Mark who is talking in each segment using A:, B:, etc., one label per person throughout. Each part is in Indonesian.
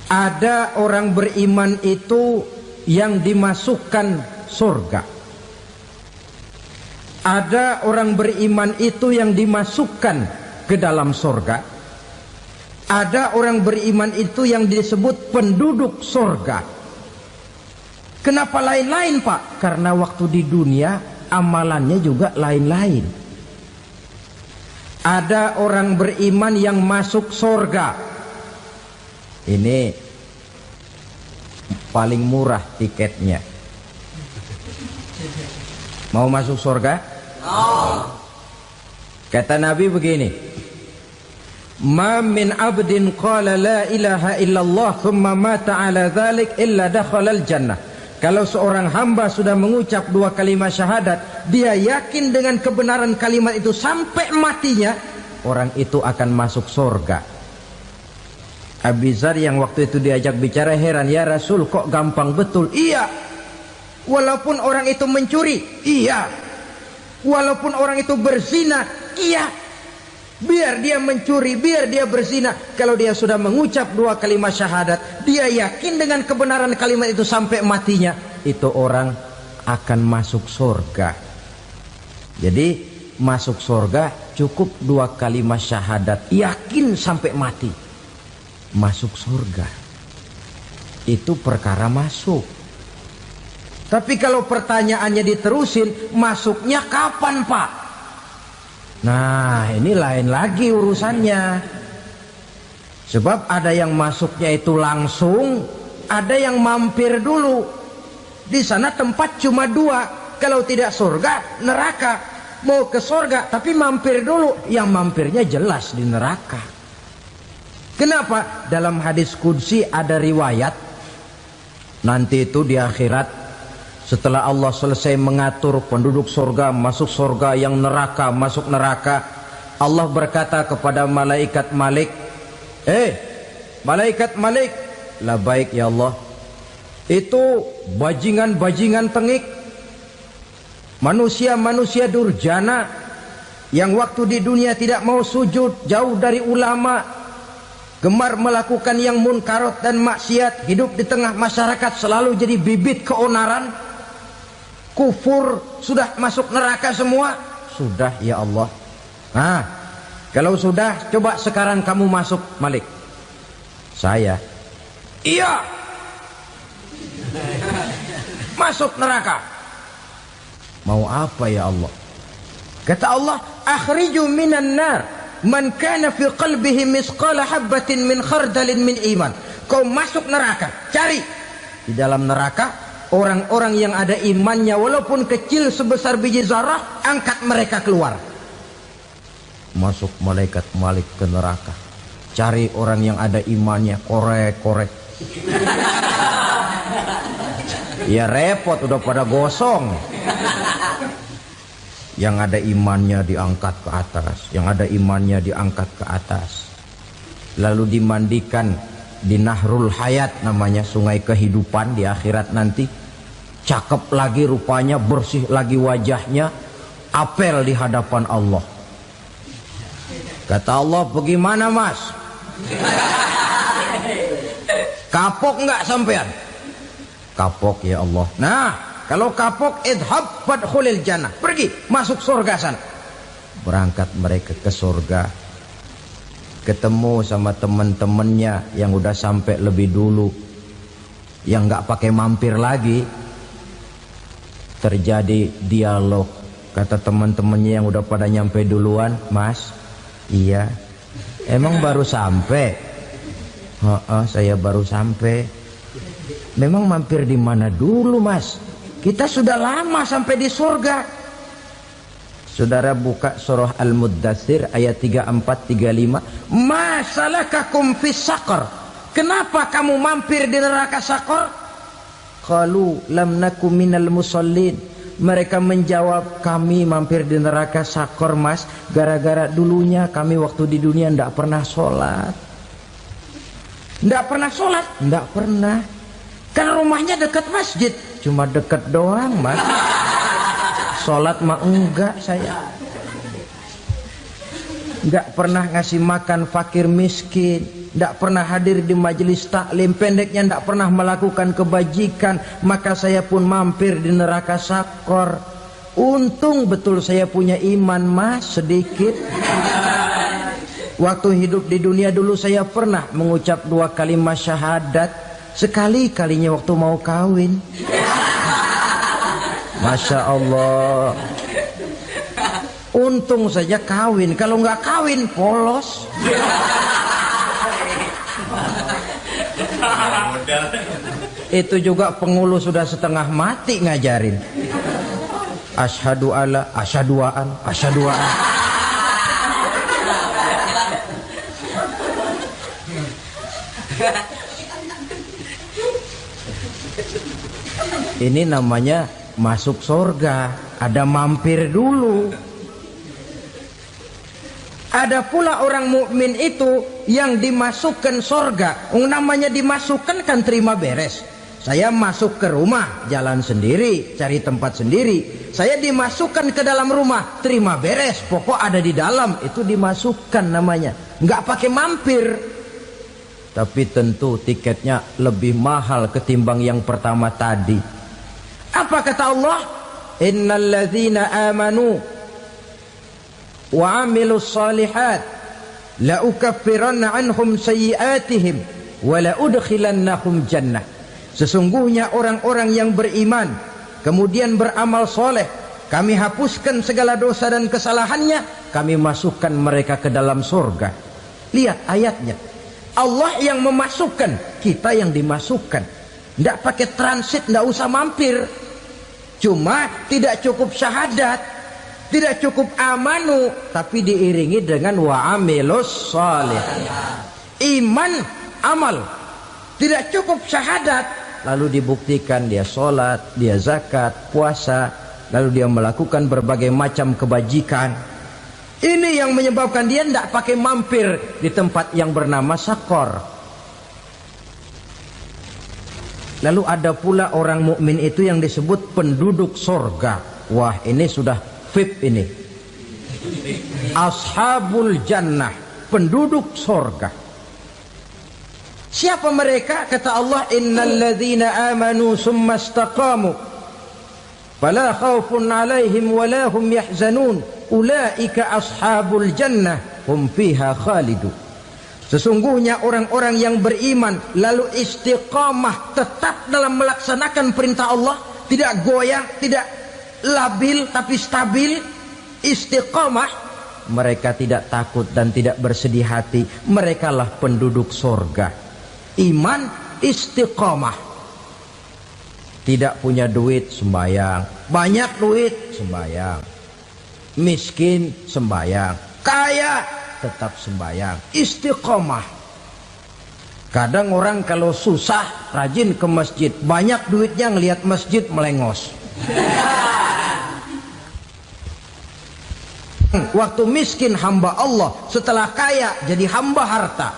A: Ada orang beriman itu yang dimasukkan surga. Ada orang beriman itu yang dimasukkan ke dalam surga. Ada orang beriman itu yang disebut penduduk surga. Kenapa lain-lain, Pak? Karena waktu di dunia amalannya juga lain-lain. Ada orang beriman yang masuk surga. Ini paling murah tiketnya. Mau masuk surga? Kata Nabi begini, ma min abdin qala la ilaha illallah thumma mata ala dhalik illa dakhala al-jannah. Kalau seorang hamba sudah mengucap dua kalimat syahadat, dia yakin dengan kebenaran kalimat itu sampai matinya, orang itu akan masuk surga. Abi Dzar yang waktu itu diajak bicara heran, ya Rasul kok gampang betul? Iya. Walaupun orang itu mencuri, iya. Walaupun orang itu berzina, iya. Biar dia mencuri, biar dia berzina, kalau dia sudah mengucap dua kalimat syahadat, dia yakin dengan kebenaran kalimat itu sampai matinya, itu orang akan masuk surga. Jadi masuk surga cukup dua kalimat syahadat, yakin sampai mati, masuk surga. Itu perkara masuk. Tapi kalau pertanyaannya diterusin, masuknya kapan, Pak? Nah, ini lain lagi urusannya. Sebab ada yang masuknya itu langsung, ada yang mampir dulu. Di sana tempat cuma dua, kalau tidak surga, neraka. Mau ke surga tapi mampir dulu, yang mampirnya jelas di neraka. Kenapa? Dalam hadis qudsi ada riwayat, nanti itu di akhirat, setelah Allah selesai mengatur penduduk surga masuk surga, yang neraka masuk neraka, Allah berkata kepada malaikat Malik, malaikat Malik, labaik ya Allah. Itu bajingan-bajingan tengik, manusia-manusia durjana yang waktu di dunia tidak mau sujud, jauh dari ulama, gemar melakukan yang munkarat dan maksiat, hidup di tengah masyarakat selalu jadi bibit keonaran, kufur, sudah masuk neraka semua. Sudah ya Allah. Nah, kalau sudah, coba sekarang kamu masuk, Malik. Saya, iya, masuk neraka. Mau apa ya Allah? Kata Allah, akhriju minan nar man kana fi qalbihi misqala habbatin min khardalin min iman. Kau masuk neraka, cari di dalam neraka orang-orang yang ada imannya walaupun kecil sebesar biji zarah, angkat mereka keluar. Masuk malaikat Malik ke neraka, cari orang yang ada imannya, korek-korek. Ya repot, udah pada gosong. Yang ada imannya diangkat ke atas, yang ada imannya diangkat ke atas, lalu dimandikan di Nahrul Hayat, namanya sungai kehidupan di akhirat nanti. Cakep lagi rupanya, bersih lagi wajahnya, apel di hadapan Allah. Kata Allah, bagaimana mas? Kapok nggak sampean? Kapok ya Allah. Nah, kalau kapok, idhab fadkhulil jannah, pergi masuk surga sana. Berangkat mereka ke surga, ketemu sama teman-temannya yang udah sampai lebih dulu, yang nggak pakai mampir lagi. Terjadi dialog. Kata teman-temannya yang udah pada nyampe duluan, mas, iya, emang baru sampai? Saya baru sampai. Memang mampir di mana dulu mas? Kita sudah lama sampai di surga. Saudara buka surah Al-Muddatsir ayat 34-35. Ma salakakum fis saqar? Kenapa kamu mampir di neraka Saqar? Qalu lam nakum minal musallin. Mereka menjawab, kami mampir di neraka Saqar mas, gara-gara dulunya kami waktu di dunia tidak pernah sholat. Tidak pernah sholat? Tidak pernah. Kan rumahnya dekat masjid. Cuma dekat doang mas, sholat mah enggak saya. nggak pernah ngasih makan fakir miskin, nggak pernah hadir di majelis taklim, pendeknya nggak pernah melakukan kebajikan, maka saya pun mampir di neraka sakor. Untung betul saya punya iman mas sedikit. Waktu hidup di dunia dulu saya pernah mengucap 2 kalimat syahadat, sekali-kalinya waktu mau kawin. Masya Allah. Untung saja kawin, kalau nggak kawin polos. Itu juga pengulu sudah setengah mati ngajarin. Asyhadu alla, asyaduaan, asyaduaan. Ini namanya masuk surga, ada mampir dulu. Ada pula orang mukmin itu yang dimasukkan surga. Namanya dimasukkan kan terima beres. Saya masuk ke rumah, jalan sendiri, cari tempat sendiri. Saya dimasukkan ke dalam rumah, terima beres, pokok ada di dalam, itu dimasukkan namanya. Nggak pakai mampir. Tapi tentu tiketnya lebih mahal ketimbang yang pertama tadi. Apa kata Allah? Innal ladzina amanu wa amilus salihat la ukaffiranna anhum sayyi'atihim wa la udkhilannahum jannah. Sesungguhnya orang-orang yang beriman kemudian beramal soleh, kami hapuskan segala dosa dan kesalahannya, kami masukkan mereka ke dalam surga. Lihat ayatnya, Allah yang memasukkan, kita yang dimasukkan. Tidak pakai transit, tidak usah mampir. Cuma tidak cukup syahadat, tidak cukup amanu, tapi diiringi dengan wa'amilus salih. Iman, amal. Tidak cukup syahadat, lalu dibuktikan dia sholat, dia zakat, puasa, lalu dia melakukan berbagai macam kebajikan. Ini yang menyebabkan dia tidak pakai mampir di tempat yang bernama sakor. Lalu ada pula orang mukmin itu yang disebut penduduk sorga. Wah, ini sudah VIP ini. Ashabul jannah, penduduk sorga. Siapa mereka? Kata Allah, innal ladzina amanu summa istaqamu fala khaufun alaihim wala hum yahzanun ulaika ashabul jannah hum fiha khalidun. Sesungguhnya orang-orang yang beriman lalu istiqamah, tetap dalam melaksanakan perintah Allah, tidak goyang, tidak labil tapi stabil, istiqamah, mereka tidak takut dan tidak bersedih hati. Merekalah penduduk surga. Iman, istiqamah. Tidak punya duit, sembayang. Banyak duit, sembayang. Miskin, sembayang. Kaya, tetap sembayang. Istiqamah. Kadang orang kalau susah rajin ke masjid, banyak duitnya ngelihat masjid melengos. Waktu miskin hamba Allah, setelah kaya jadi hamba harta.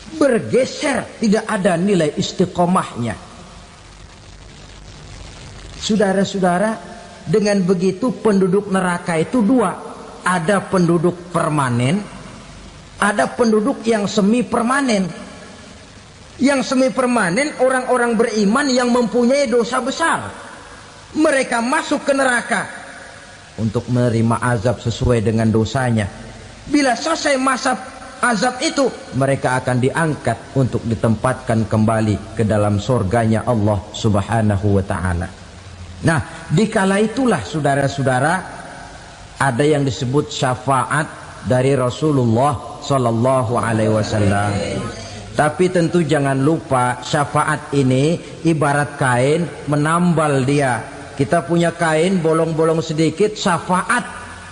A: Bergeser, tidak ada nilai istiqomahnya. Saudara-saudara, dengan begitu penduduk neraka itu dua. Ada penduduk permanen, ada penduduk yang semi permanen. Yang semi permanen orang-orang beriman yang mempunyai dosa besar. Mereka masuk ke neraka untuk menerima azab sesuai dengan dosanya. Bila selesai masa azab itu, mereka akan diangkat untuk ditempatkan kembali ke dalam surganya Allah Subhanahu wa ta'ala. Nah, dikala itulah saudara-saudara, ada yang disebut syafaat dari Rasulullah Sallallahu Alaihi Wasallam. Tapi tentu jangan lupa, syafaat ini ibarat kain menambal dia. Kita punya kain bolong-bolong sedikit, syafaat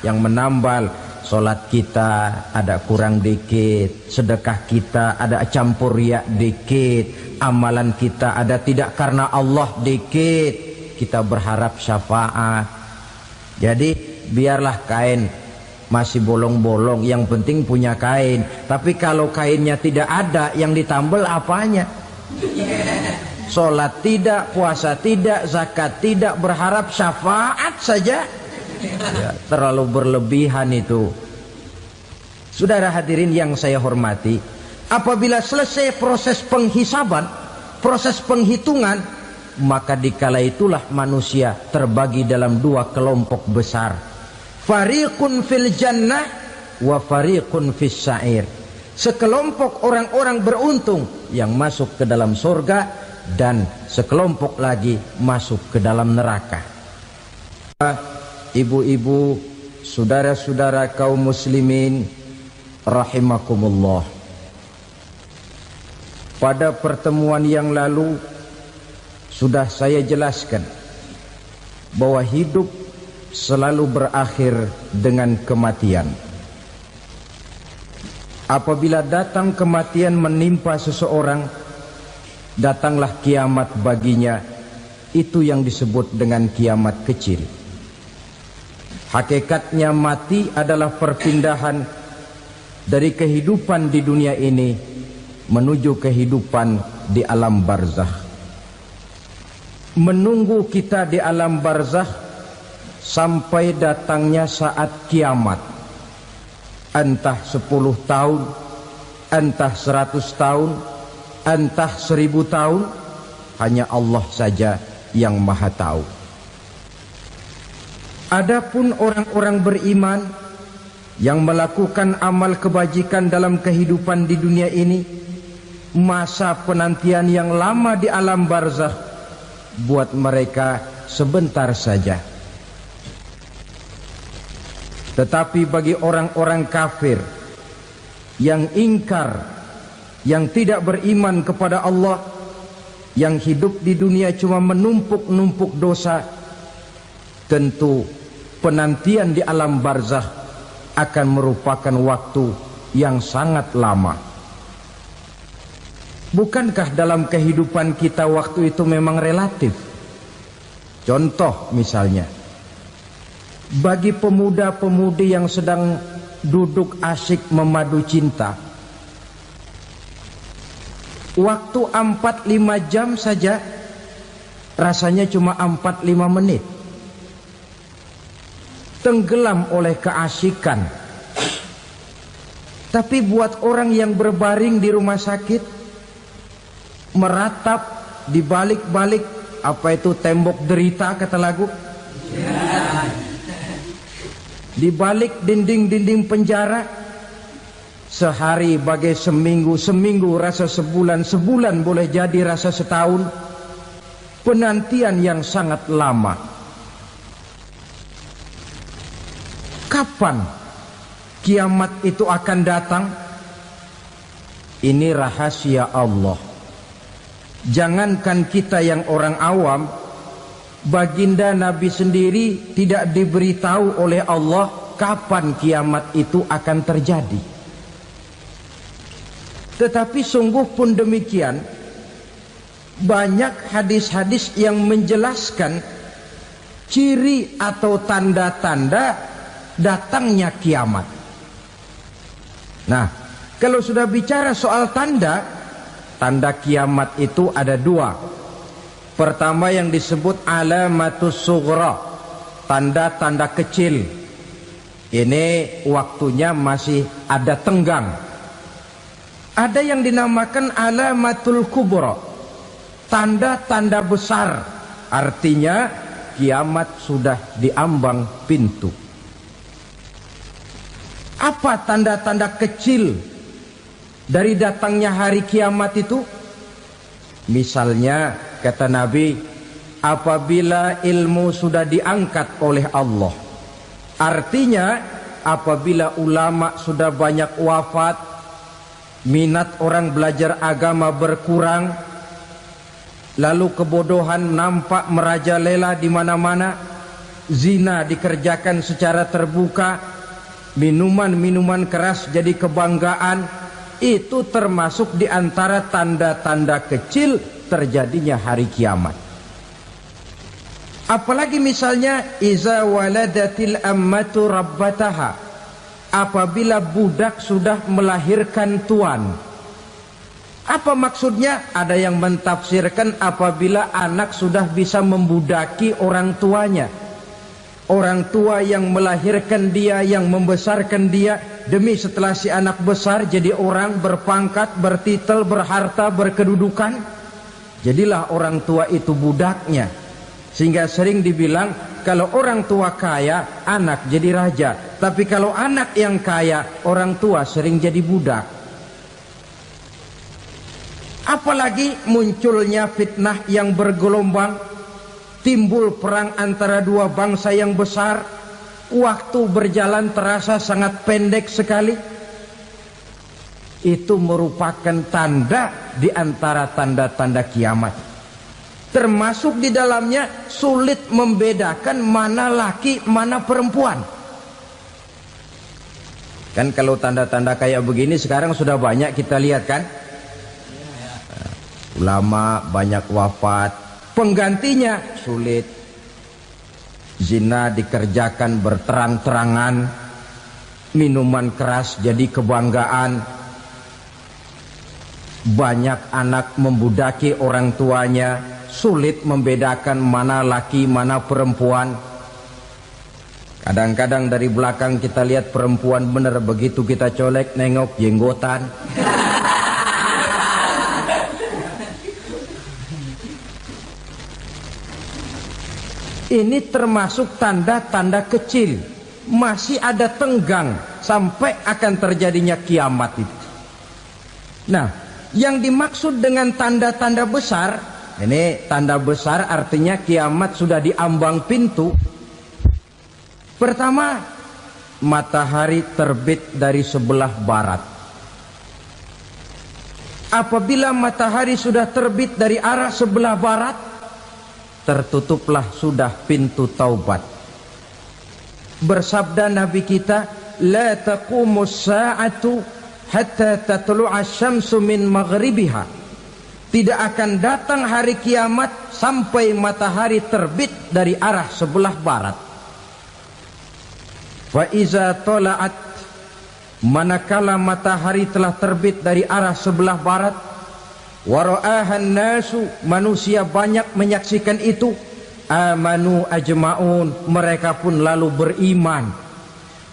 A: yang menambal. Solat kita ada kurang dikit, sedekah kita ada campur riak dikit, amalan kita ada tidak karena Allah dikit, kita berharap syafaat. Jadi biarlah kain masih bolong-bolong, yang penting punya kain. Tapi kalau kainnya tidak ada, yang ditambal apanya? Sholat tidak, puasa tidak, zakat tidak, berharap syafaat saja. Ya, terlalu berlebihan itu. Saudara hadirin yang saya hormati, apabila selesai proses penghisaban, proses penghitungan, maka dikala itulah manusia terbagi dalam dua kelompok besar. Fariqun fil jannah wa fariqun fis sa'ir. Sekelompok orang-orang beruntung yang masuk ke dalam surga, dan sekelompok lagi masuk ke dalam neraka. Ibu-ibu, saudara-saudara kaum muslimin rahimakumullah. Pada pertemuan yang lalu sudah saya jelaskan bahwa hidup selalu berakhir dengan kematian. Apabila datang kematian menimpa seseorang, datanglah kiamat baginya. Itu yang disebut dengan kiamat kecil. Hakikatnya mati adalah perpindahan dari kehidupan di dunia ini menuju kehidupan di alam barzakh. Menunggu kita di alam barzakh sampai datangnya saat kiamat. Entah 10 tahun, entah 100 tahun, entah 1000 tahun, hanya Allah saja yang maha tahu. Adapun orang-orang beriman yang melakukan amal kebajikan dalam kehidupan di dunia ini, masa penantian yang lama di alam barzakh buat mereka sebentar saja. Tetapi bagi orang-orang kafir yang ingkar, yang tidak beriman kepada Allah, yang hidup di dunia cuma menumpuk-numpuk dosa, tentu penantian di alam barzakh akan merupakan waktu yang sangat lama. Bukankah dalam kehidupan kita waktu itu memang relatif? Contoh misalnya, bagi pemuda-pemudi yang sedang duduk asyik memadu cinta, waktu 4-5 jam saja rasanya cuma 4-5 menit. Tenggelam oleh keasikan. Tapi buat orang yang berbaring di rumah sakit, meratap di balik-balik apa itu tembok derita kata lagu, di balik dinding-dinding penjara, sehari bagai seminggu, seminggu rasa sebulan, sebulan boleh jadi rasa setahun. Penantian yang sangat lama. Kapan kiamat itu akan datang? Ini rahasia Allah. Jangankan kita yang orang awam, baginda Nabi sendiri tidak diberitahu oleh Allah kapan kiamat itu akan terjadi. Tetapi sungguh pun demikian, banyak hadis-hadis yang menjelaskan ciri atau tanda-tanda datangnya kiamat. Nah, kalau sudah bicara soal tanda, tanda kiamat itu ada dua. Pertama yang disebut alamatus sughra, tanda-tanda kecil. Ini waktunya masih ada tenggang. Ada yang dinamakan alamatul kubra, tanda-tanda besar. Artinya kiamat sudah diambang pintu. Apa tanda-tanda kecil dari datangnya hari kiamat itu? Misalnya kata Nabi, apabila ilmu sudah diangkat oleh Allah, artinya apabila ulama sudah banyak wafat, minat orang belajar agama berkurang, lalu kebodohan nampak merajalela di mana-mana, zina dikerjakan secara terbuka, minuman-minuman keras jadi kebanggaan. Itu termasuk di antara tanda-tanda kecil terjadinya hari kiamat. Apalagi misalnya iza waladatil ammatu rabbataha, apabila budak sudah melahirkan tuan. Apa maksudnya? Ada yang mentafsirkan apabila anak sudah bisa membudaki orang tuanya. Orang tua yang melahirkan dia, yang membesarkan dia, demi setelah si anak besar jadi orang berpangkat, bertitel, berharta, berkedudukan, jadilah orang tua itu budaknya. Sehingga sering dibilang, kalau orang tua kaya, anak jadi raja. Tapi kalau anak yang kaya, orang tua sering jadi budak. Apalagi munculnya fitnah yang bergelombang, timbul perang antara dua bangsa yang besar, waktu berjalan terasa sangat pendek sekali. Itu merupakan tanda di antara tanda-tanda kiamat. Termasuk di dalamnya sulit membedakan mana laki, mana perempuan. Kan kalau tanda-tanda kayak begini sekarang sudah banyak kita lihat kan. Ulama banyak wafat, penggantinya sulit. Zina dikerjakan berterang-terangan, minuman keras jadi kebanggaan. Banyak anak membudaki orang tuanya, sulit membedakan mana laki mana perempuan. Kadang-kadang dari belakang kita lihat perempuan bener, begitu kita colek nengok jenggotan. Ini termasuk tanda-tanda kecil, masih ada tenggang sampai akan terjadinya kiamat itu. Nah, yang dimaksud dengan tanda-tanda besar, ini tanda besar artinya kiamat sudah diambang pintu. Pertama, matahari terbit dari sebelah barat. Apabila matahari sudah terbit dari arah sebelah barat, tertutuplah sudah pintu taubat. Bersabda Nabi kita, la taqumus sa'atu hatta tatlu'a syamsu min maghribiha. Tidak akan datang hari kiamat sampai matahari terbit dari arah sebelah barat. Fa iza tala'at, manakala matahari telah terbit dari arah sebelah barat, wara'ahan nasu, manusia banyak menyaksikan itu, amanu ajma'un, mereka pun lalu beriman.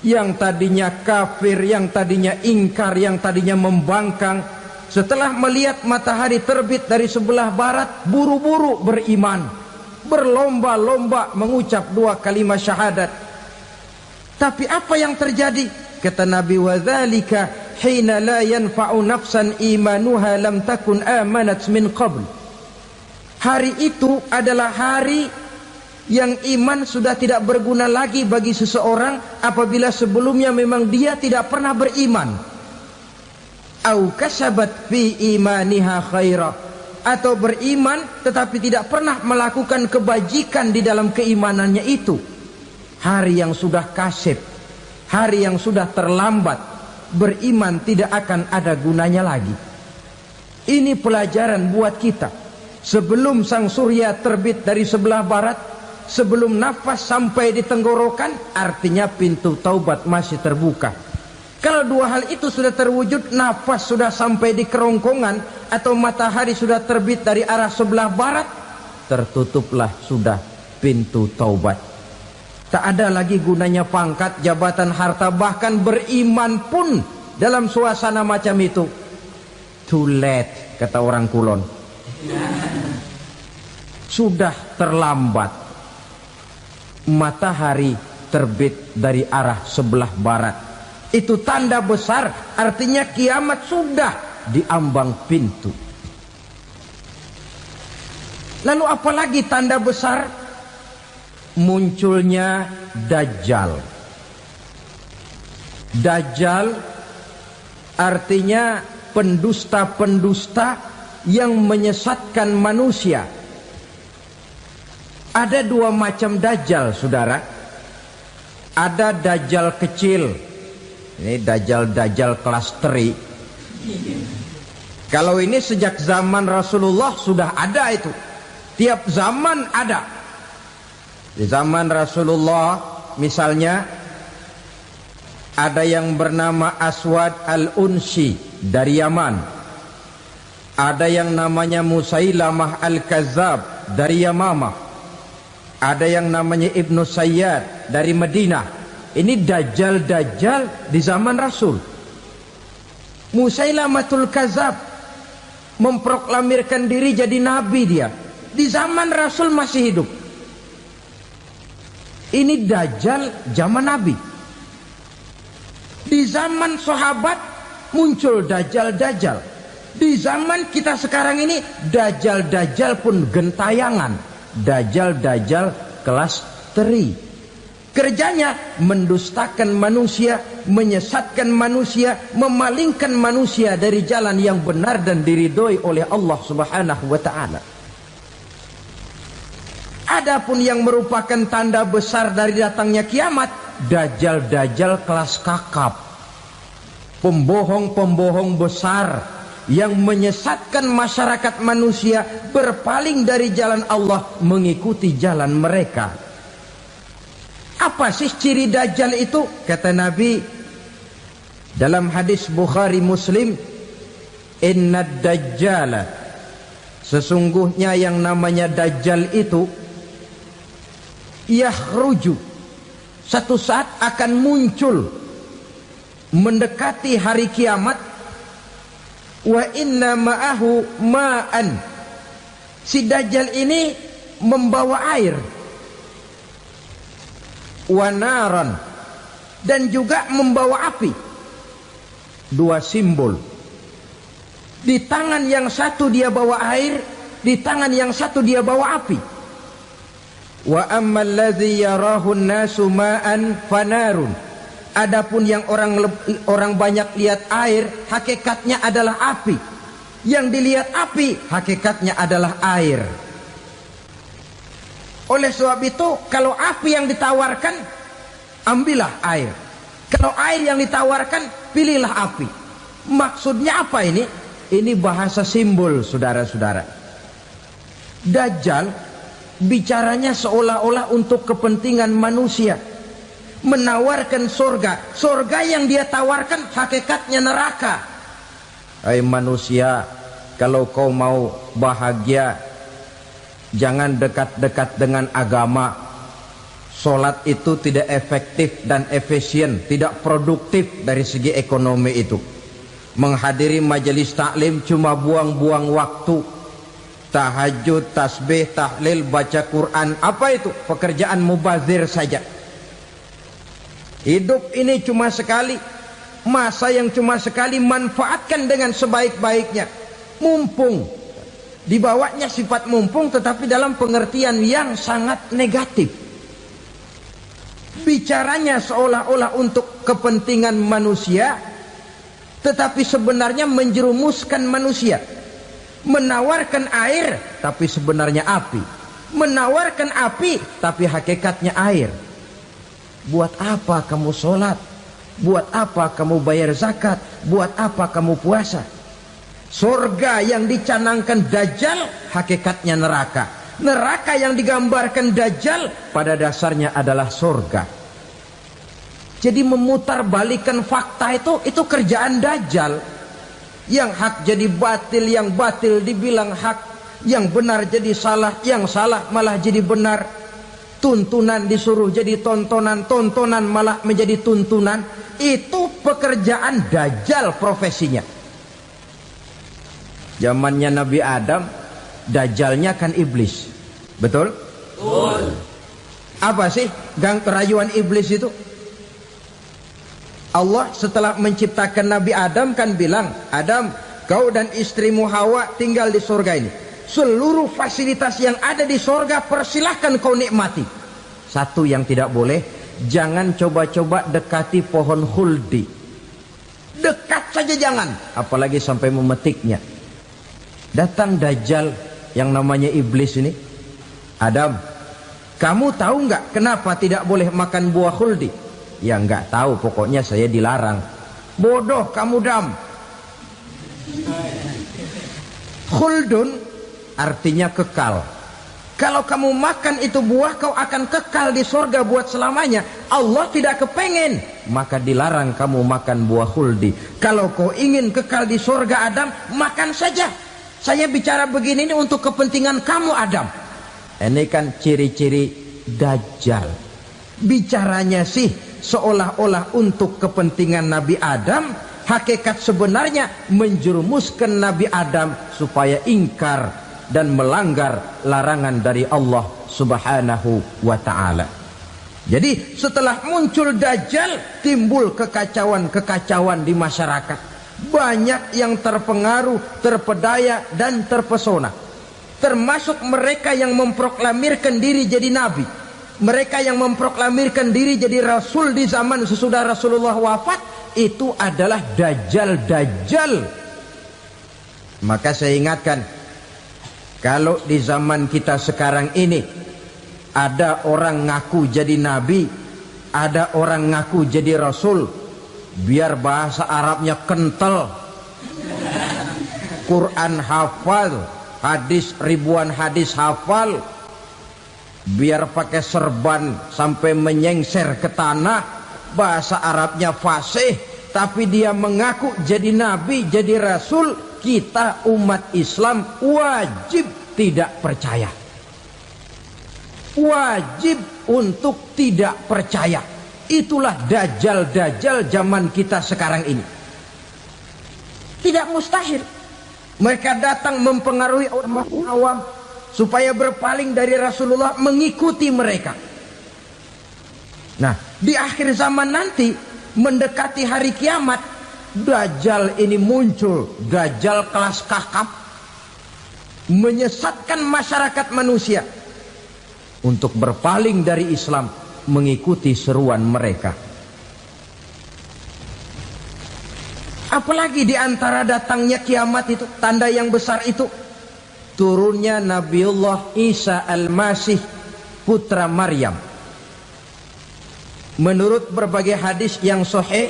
A: Yang tadinya kafir, yang tadinya ingkar, yang tadinya membangkang, setelah melihat matahari terbit dari sebelah barat, buru-buru beriman, berlomba-lomba mengucap dua kalimat syahadat. Tapi apa yang terjadi? Kata Nabi, wadzalika hina la yanfa'u nafsan imanuha lam takun amanat min qabl. Hari itu adalah hari yang iman sudah tidak berguna lagi bagi seseorang apabila sebelumnya memang dia tidak pernah beriman. Au kasabat fi imaniha khaira, atau beriman tetapi tidak pernah melakukan kebajikan di dalam keimanannya itu. Hari yang sudah kasib, hari yang sudah terlambat, beriman tidak akan ada gunanya lagi. Ini pelajaran buat kita. Sebelum sang surya terbit dari sebelah barat, sebelum nafas sampai di tenggorokan, artinya pintu taubat masih terbuka. Kalau dua hal itu sudah terwujud, nafas sudah sampai di kerongkongan, atau matahari sudah terbit dari arah sebelah barat, tertutuplah sudah pintu taubat. Tak ada lagi gunanya pangkat, jabatan, harta, bahkan beriman pun dalam suasana macam itu. Too late, kata orang Kulon. Sudah terlambat. Matahari terbit dari arah sebelah barat. Itu tanda besar, artinya kiamat sudah diambang pintu. Lalu apalagi tanda besar? Munculnya Dajjal. Dajjal artinya pendusta-pendusta yang menyesatkan manusia. Ada dua macam Dajjal, saudara. Ada Dajjal kecil. Ini Dajjal kelas 3. Kalau ini sejak zaman Rasulullah sudah ada itu. Tiap zaman ada. Di zaman Rasulullah misalnya ada yang bernama Aswad al-Unsi dari Yaman. Ada yang namanya Musailamah al-Kazzab dari Yamamah. Ada yang namanya Ibnu Sayyad dari Madinah. Ini dajjal-dajjal di zaman Rasul. Musailamatul Kadzab memproklamirkan diri jadi nabi dia. Di zaman Rasul masih hidup. Ini dajjal zaman Nabi. Di zaman sahabat muncul dajjal-dajjal. Di zaman kita sekarang ini dajjal-dajjal pun gentayangan. Dajjal-dajjal kelas teri. Kerjanya mendustakan manusia, menyesatkan manusia, memalingkan manusia dari jalan yang benar dan diridhoi oleh Allah Subhanahu wa taala. Adapun yang merupakan tanda besar dari datangnya kiamat, dajjal-dajjal kelas kakap. Pembohong-pembohong besar yang menyesatkan masyarakat manusia berpaling dari jalan Allah mengikuti jalan mereka. Apa sih ciri dajjal itu? Kata Nabi dalam hadis Bukhari Muslim, "Inna dajjala", sesungguhnya yang namanya dajjal itu yakhruju, satu saat akan muncul mendekati hari kiamat. Wa inna ma'ahu ma'an, si dajjal ini membawa air. Wa naran, dan juga membawa api. Dua simbol. Di tangan yang satu dia bawa air, di tangan yang satu dia bawa api. Wa ammal ladzi yarahu an-nasu ma'an fanarun, adapun yang orang banyak lihat air, hakikatnya adalah api. Yang dilihat api, hakikatnya adalah air. Oleh sebab itu, kalau api yang ditawarkan, ambillah air. Kalau air yang ditawarkan, pilihlah api. Maksudnya apa ini? Ini bahasa simbol, saudara-saudara. Dajjal bicaranya seolah-olah untuk kepentingan manusia. Menawarkan surga. Surga yang dia tawarkan hakikatnya neraka. Hai manusia, kalau kau mau bahagia, jangan dekat-dekat dengan agama. Solat itu tidak efektif dan efisien, tidak produktif dari segi ekonomi itu. Menghadiri majelis taklim cuma buang-buang waktu. Tahajud, tasbih, tahlil, baca Quran, apa itu? Pekerjaan mubazir saja. Hidup ini cuma sekali, masa yang cuma sekali, manfaatkan dengan sebaik-baiknya. Mumpung, dibawanya sifat mumpung, tetapi dalam pengertian yang sangat negatif. Bicaranya seolah-olah untuk kepentingan manusia, tetapi sebenarnya menjerumuskan manusia. Menawarkan air, tapi sebenarnya api. Menawarkan api, tapi hakikatnya air. Buat apa kamu sholat? Buat apa kamu bayar zakat? Buat apa kamu puasa? Surga yang dicanangkan Dajjal, hakikatnya neraka. Neraka yang digambarkan Dajjal, pada dasarnya adalah surga. Jadi memutarbalikan fakta itu kerjaan Dajjal. Yang hak jadi batil, yang batil dibilang hak, yang benar jadi salah, yang salah malah jadi benar. Tuntunan disuruh jadi tontonan, tontonan malah menjadi tuntunan. Itu pekerjaan Dajjal profesinya. Zamannya Nabi Adam, Dajjalnya kan iblis. Betul? Betul. Apa sih gang kerayuan iblis itu? Allah setelah menciptakan Nabi Adam kan bilang, Adam, kau dan istrimu Hawa tinggal di surga ini. Seluruh fasilitas yang ada di surga persilahkan kau nikmati. Satu yang tidak boleh, jangan coba-coba dekati pohon khuldi. Dekat saja jangan, apalagi sampai memetiknya. Datang Dajjal yang namanya iblis ini. Adam, kamu tahu nggak kenapa tidak boleh makan buah khuldi? Ya nggak tahu, pokoknya saya dilarang. Bodoh kamu Dam. Khuldun artinya kekal. Kalau kamu makan itu buah, kau akan kekal di surga buat selamanya. Allah tidak kepengen, maka dilarang kamu makan buah khuldi. Kalau kau ingin kekal di surga Adam, makan saja. Saya bicara begini ini untuk kepentingan kamu Adam. Ini kan ciri-ciri Dajjal. Bicaranya sih seolah-olah untuk kepentingan Nabi Adam, hakikat sebenarnya menjerumuskan Nabi Adam supaya ingkar dan melanggar larangan dari Allah Subhanahu wa ta'ala. Jadi setelah muncul Dajjal, timbul kekacauan-kekacauan di masyarakat. Banyak yang terpengaruh, terpedaya dan terpesona. Termasuk mereka yang memproklamirkan diri jadi nabi, mereka yang memproklamirkan diri jadi rasul di zaman sesudah Rasulullah wafat. Itu adalah Dajjal. Maka saya ingatkan, kalau di zaman kita sekarang ini ada orang ngaku jadi nabi, ada orang ngaku jadi rasul, biar bahasa Arabnya kental, Quran hafal, hadis ribuan hadis hafal, biar pakai serban sampai menyengser ke tanah, bahasa Arabnya fasih, tapi dia mengaku jadi nabi, jadi rasul, kita umat Islam wajib tidak percaya. Wajib untuk tidak percaya. Itulah dajjal-dajjal zaman kita sekarang ini. Tidak mustahil mereka datang mempengaruhi orang awam supaya berpaling dari Rasulullah, mengikuti mereka. Nah, di akhir zaman nanti, mendekati hari kiamat, dajjal ini muncul. Dajjal kelas kakap, menyesatkan masyarakat manusia untuk berpaling dari Islam, mengikuti seruan mereka. Apalagi di antara datangnya kiamat itu, tanda yang besar itu, turunnya Nabiullah Isa Al-Masih, putra Maryam. Menurut berbagai hadis yang sahih,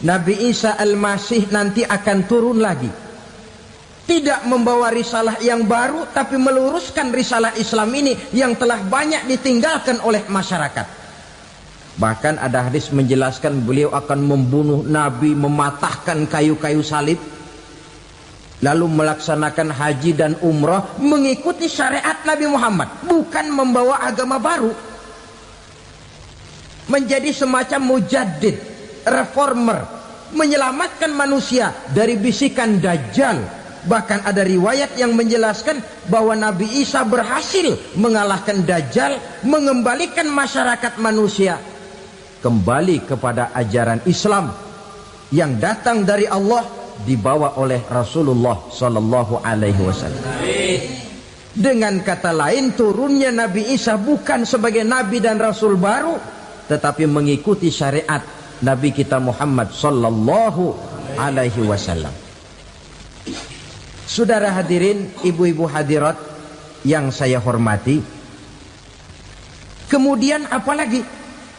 A: Nabi Isa Al-Masih nanti akan turun lagi. Tidak membawa risalah yang baru, tapi meluruskan risalah Islam ini yang telah banyak ditinggalkan oleh masyarakat. Bahkan ada hadis menjelaskan beliau akan membunuh Nabi, mematahkan kayu-kayu salib, lalu melaksanakan haji dan umrah mengikuti syariat Nabi Muhammad, bukan membawa agama baru. Menjadi semacam mujaddid, reformer, menyelamatkan manusia dari bisikan Dajjal. Bahkan ada riwayat yang menjelaskan bahwa Nabi Isa berhasil mengalahkan Dajjal, mengembalikan masyarakat manusia kembali kepada ajaran Islam yang datang dari Allah, dibawa oleh Rasulullah Sallallahu Alaihi Wasallam. Dengan kata lain, turunnya Nabi Isa bukan sebagai Nabi dan Rasul baru, tetapi mengikuti syariat Nabi kita Muhammad Sallallahu Alaihi Wasallam. Saudara hadirin, ibu-ibu hadirat yang saya hormati, kemudian apalagi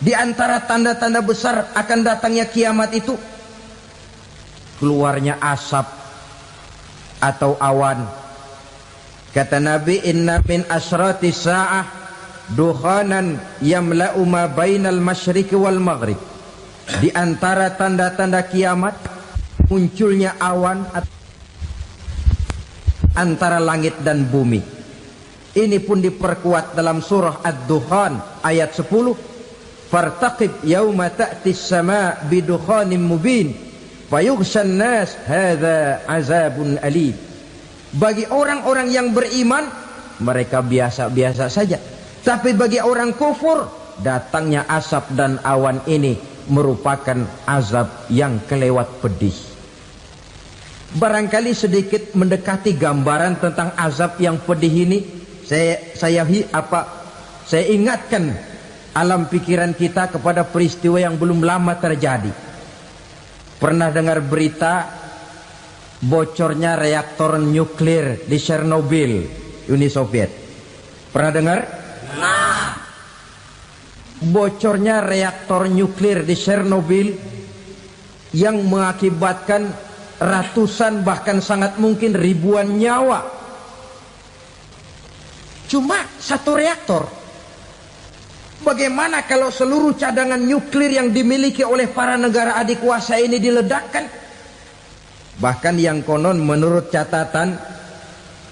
A: di antara tanda-tanda besar akan datangnya kiamat itu? Keluarnya asap atau awan. Kata Nabi, inna min asyrati sa'ah dukhanan yamla'u ma bainal masyriqi wal maghrib. Di antara tanda-tanda kiamat, munculnya awan antara langit dan bumi. Ini pun diperkuat dalam surah Ad-Dukhan ayat 10. Fartaqib yauma ta'tis sama' bidukhanin mubin fayughshan nas hadza azabun alim. Bagi orang-orang yang beriman, mereka biasa-biasa saja. Tapi bagi orang kufur, datangnya asap dan awan ini merupakan azab yang kelewat pedih. Barangkali sedikit mendekati gambaran tentang azab yang pedih ini, saya ingatkan alam pikiran kita kepada peristiwa yang belum lama terjadi. Pernah dengar berita bocornya reaktor nuklir di Chernobyl, Uni Soviet? Pernah dengar? Nah, bocornya reaktor nuklir di Chernobyl yang mengakibatkan ratusan bahkan sangat mungkin ribuan nyawa. Cuma satu reaktor. Bagaimana kalau seluruh cadangan nuklir yang dimiliki oleh para negara adik kuasa ini diledakkan? Bahkan yang konon menurut catatan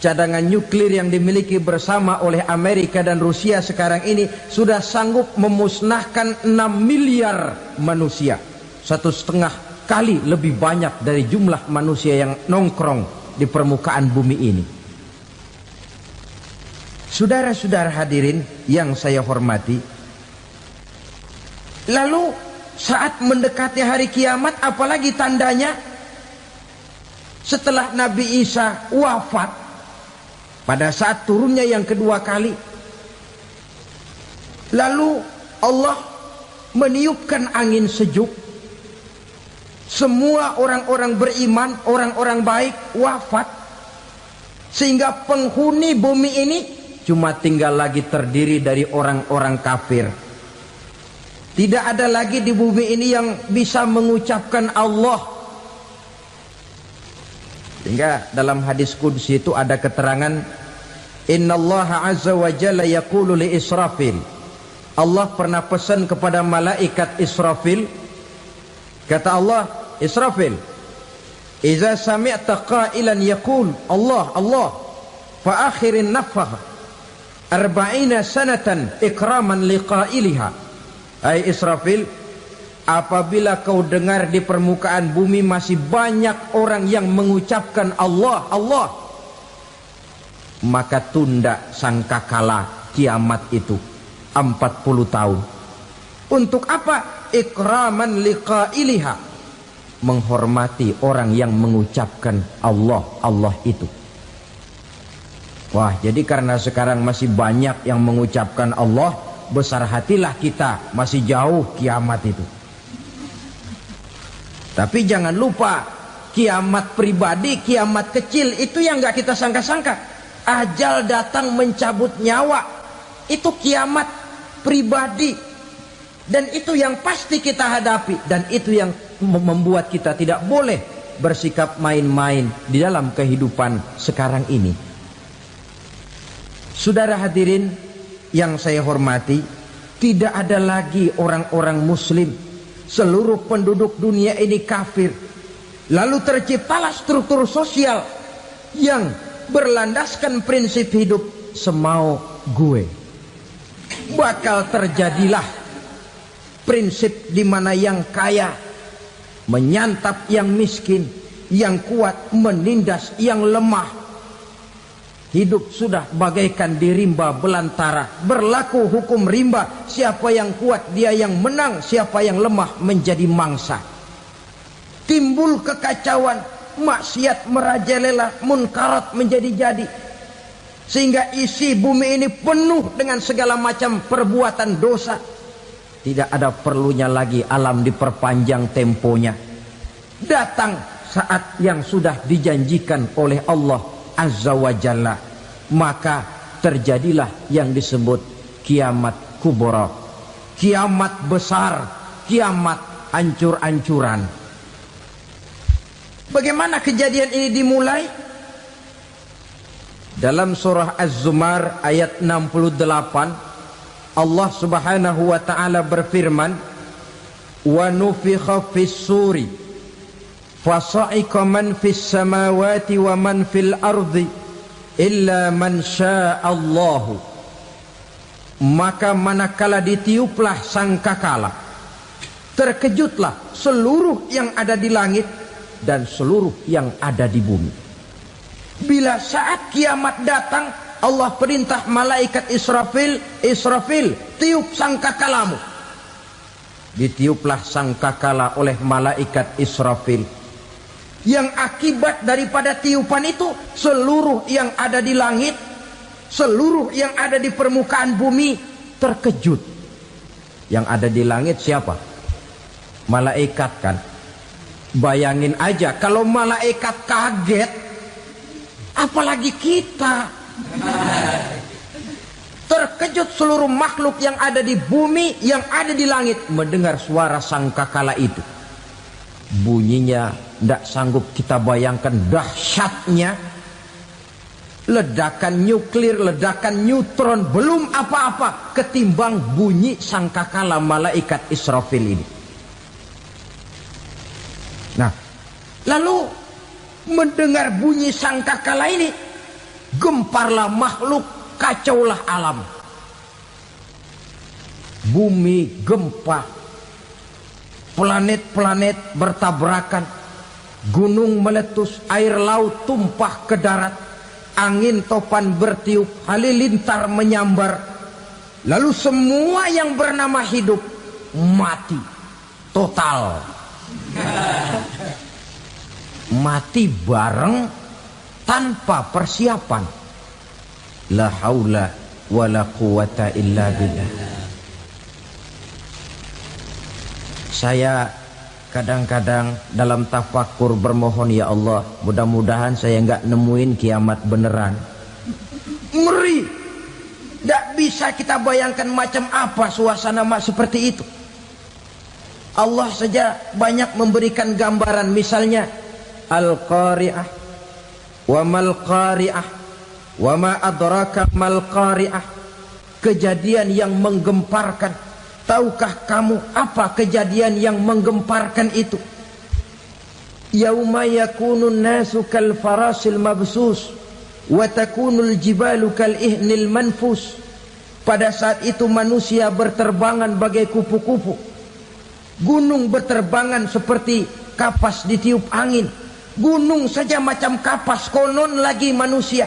A: cadangan nuklir yang dimiliki bersama oleh Amerika dan Rusia sekarang ini sudah sanggup memusnahkan 6 miliar manusia, 1,5 kali lebih banyak dari jumlah manusia yang nongkrong di permukaan bumi ini. Saudara-saudara hadirin yang saya hormati, lalu saat mendekati hari kiamat, apalagi tandanya setelah Nabi Isa wafat, pada saat turunnya yang kedua kali, lalu Allah meniupkan angin sejuk. Semua orang-orang beriman, orang-orang baik wafat, sehingga penghuni bumi ini cuma tinggal lagi terdiri dari orang-orang kafir. Tidak ada lagi di bumi ini yang bisa mengucapkan Allah. Sehingga dalam hadis qudsi itu ada keterangan, innallaha azza wa jalla yaqulu li Israfil. Allah pernah pesan kepada malaikat Israfil, kata Allah, Israfil, idza sami'ta qailan yaqul Allah Allah fa akhirin nafakh 40 sanatan ikraman liqailiha. Hai Israfil, apabila kau dengar di permukaan bumi masih banyak orang yang mengucapkan Allah Allah, maka tunda sangkakala kiamat itu 40 tahun. Untuk apa? Ikraman liqailiha, menghormati orang yang mengucapkan Allah Allah itu. Wah, jadi karena sekarang masih banyak yang mengucapkan Allah, besar hatilah kita, masih jauh kiamat itu. Tapi jangan lupa, kiamat pribadi, kiamat kecil itu yang gak kita sangka-sangka. Ajal datang mencabut nyawa, itu kiamat pribadi. Dan itu yang pasti kita hadapi. Dan itu yang membuat kita tidak boleh bersikap main-main di dalam kehidupan sekarang ini. Saudara hadirin yang saya hormati, tidak ada lagi orang-orang muslim. Seluruh penduduk dunia ini kafir. Lalu terciptalah struktur sosial yang berlandaskan prinsip hidup semau gue. Bakal terjadilah prinsip di mana yang kaya menyantap yang miskin, yang kuat menindas yang lemah. Hidup sudah bagaikan di rimba belantara. Berlaku hukum rimba. Siapa yang kuat dia yang menang, siapa yang lemah menjadi mangsa. Timbul kekacauan, maksiat merajalela, munkarat menjadi-jadi. Sehingga isi bumi ini penuh dengan segala macam perbuatan dosa. Tidak ada perlunya lagi alam diperpanjang temponya. Datang saat yang sudah dijanjikan oleh Allah Azza wa Jalla, maka terjadilah yang disebut kiamat kubra, kiamat besar, kiamat ancur-ancuran. Bagaimana kejadian ini dimulai? Dalam surah Az-Zumar ayat 68, Allah Subhanahu wa taala berfirman, wa nufikha fis suri fasa'iqa man fis samawati wa man fil ardi illa man sya'allahu. Maka manakala ditiuplah sangkakala, terkejutlah seluruh yang ada di langit dan seluruh yang ada di bumi. Bila saat kiamat datang, Allah perintah malaikat Israfil, Israfil, tiup sangkakalamu. Ditiuplah sangkakala oleh malaikat Israfil. Yang akibat daripada tiupan itu, seluruh yang ada di langit, seluruh yang ada di permukaan bumi terkejut. Yang ada di langit siapa? Malaikat kan. Bayangin aja kalau malaikat kaget, apalagi kita. Terkejut seluruh makhluk yang ada di bumi, yang ada di langit mendengar suara sangkakala itu. Bunyinya tidak sanggup kita bayangkan dahsyatnya. Ledakan nuklir, ledakan neutron, belum apa-apa ketimbang bunyi sangkakala malaikat Israfil ini. Nah, lalu mendengar bunyi sangkakala ini, Gemparlah makhluk, kacaulah alam. Bumi gempa, planet-planet bertabrakan, gunung meletus, air laut tumpah ke darat, angin topan bertiup, halilintar menyambar. Lalu semua yang bernama hidup mati total. Mati bareng tanpa persiapan. La haula wala quwata illa billah. Saya kadang-kadang dalam tafakur bermohon, ya Allah, mudah-mudahan saya enggak nemuin kiamat beneran. Ngeri. Tidak bisa kita bayangkan macam apa suasana seperti itu. Allah saja banyak memberikan gambaran, misalnya Al-Qari'ah, wa mal qari'ah, wa ma adraka mal qari'ah. Kejadian yang menggemparkan. Tahukah kamu apa kejadian yang menggemparkan itu? Yauma yakunun nasu kal farasil mabsus wa takunul jibalu kal ihnil manfus. Pada saat itu manusia berterbangan bagai kupu-kupu. Gunung berterbangan seperti kapas ditiup angin. Gunung saja macam kapas, konon lagi manusia.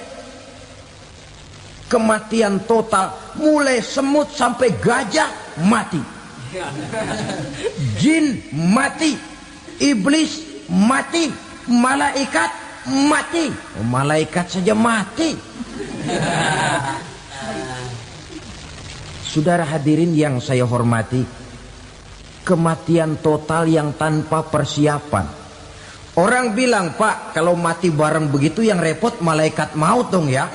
A: Kematian total, mulai semut sampai gajah mati. Jin mati, iblis mati, malaikat mati. Malaikat saja mati. Saudara hadirin yang saya hormati, kematian total yang tanpa persiapan. Orang bilang, Pak, kalau mati bareng begitu yang repot malaikat maut dong ya.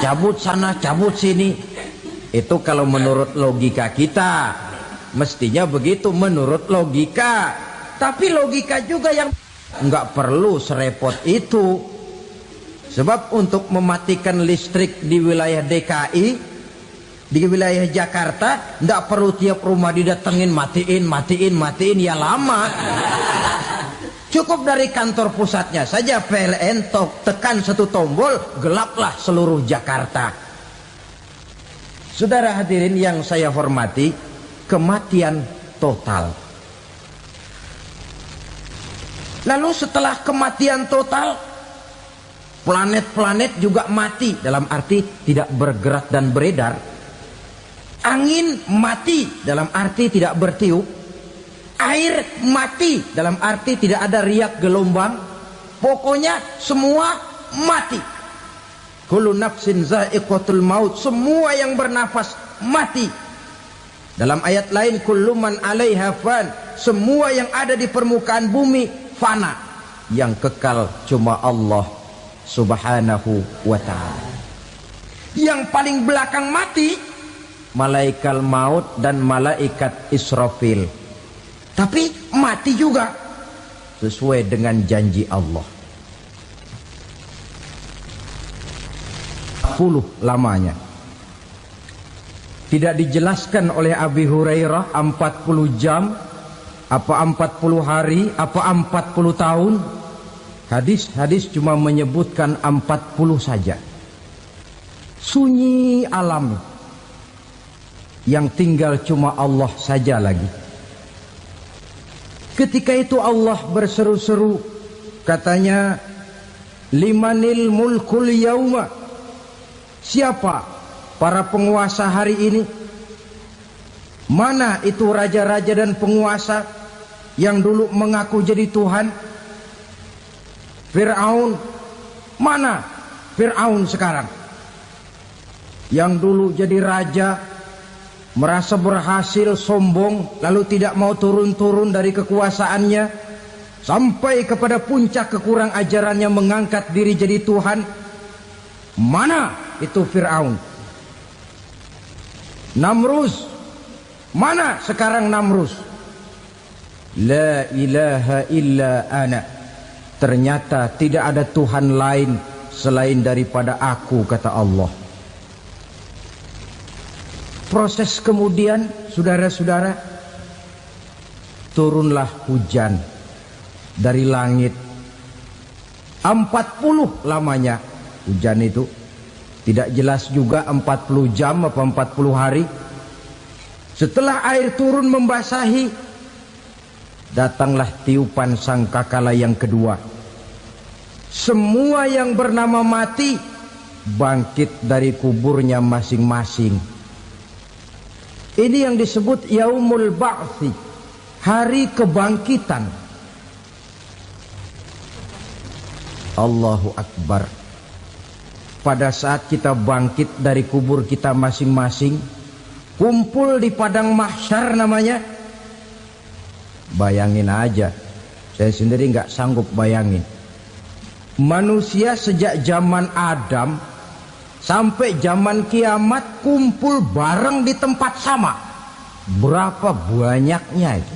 A: Cabut sana, cabut sini. Itu kalau menurut logika kita. Mestinya begitu menurut logika. Tapi logika juga yang nggak perlu serepot itu. Sebab untuk mematikan listrik di wilayah DKI, di wilayah Jakarta, nggak perlu tiap rumah didatengin, matiin, ya lama. Cukup dari kantor pusatnya saja PLN, tekan satu tombol, gelaplah seluruh Jakarta. Saudara hadirin yang saya hormati, kematian total. Lalu setelah kematian total, planet-planet juga mati, dalam arti tidak bergerak dan beredar. Angin mati, dalam arti tidak bertiup. Air mati, dalam arti tidak ada riak gelombang. Pokoknya semua mati. Kullu nafsin za'iqatul maut. Semua yang bernafas mati. Dalam ayat lain, kullu man 'alaiha fan. Semua yang ada di permukaan bumi fana. Yang kekal cuma Allah Subhanahu wa ta'ala. Yang paling belakang mati malaikat maut dan malaikat Israfil. Tapi mati juga sesuai dengan janji Allah. 10 lamanya. Tidak dijelaskan oleh Abi Hurairah 40 jam, apa 40 hari, apa 40 tahun. Hadis-hadis cuma menyebutkan 40 saja. Sunyi alam. Yang tinggal cuma Allah saja lagi. Ketika itu Allah berseru-seru, katanya, limanil mulkul yauma. Siapa para penguasa hari ini? Mana itu raja-raja dan penguasa yang dulu mengaku jadi Tuhan? Fir'aun. Mana Fir'aun sekarang? Yang dulu jadi raja, merasa berhasil, sombong, lalu tidak mau turun-turun dari kekuasaannya, sampai kepada puncak kekurang ajarannya mengangkat diri jadi Tuhan. Mana itu Fir'aun? Namrus. Mana sekarang Namrus? La ilaha illa ana. Ternyata tidak ada Tuhan lain selain daripada aku, kata Allah. Proses kemudian, saudara-saudara, turunlah hujan dari langit. 40 lamanya hujan itu. Tidak jelas juga 40 jam apa 40 hari. Setelah air turun membasahi, datanglah tiupan sangkakala yang kedua. Semua yang bernama mati bangkit dari kuburnya masing-masing. Ini yang disebut Yaumul Ba'thi, hari kebangkitan. Allahu Akbar. Pada saat kita bangkit dari kubur kita masing-masing, kumpul di padang mahsyar namanya. Bayangin aja, saya sendiri nggak sanggup bayangin. Manusia sejak zaman Adam sampai zaman kiamat kumpul bareng di tempat sama. Berapa banyaknya itu?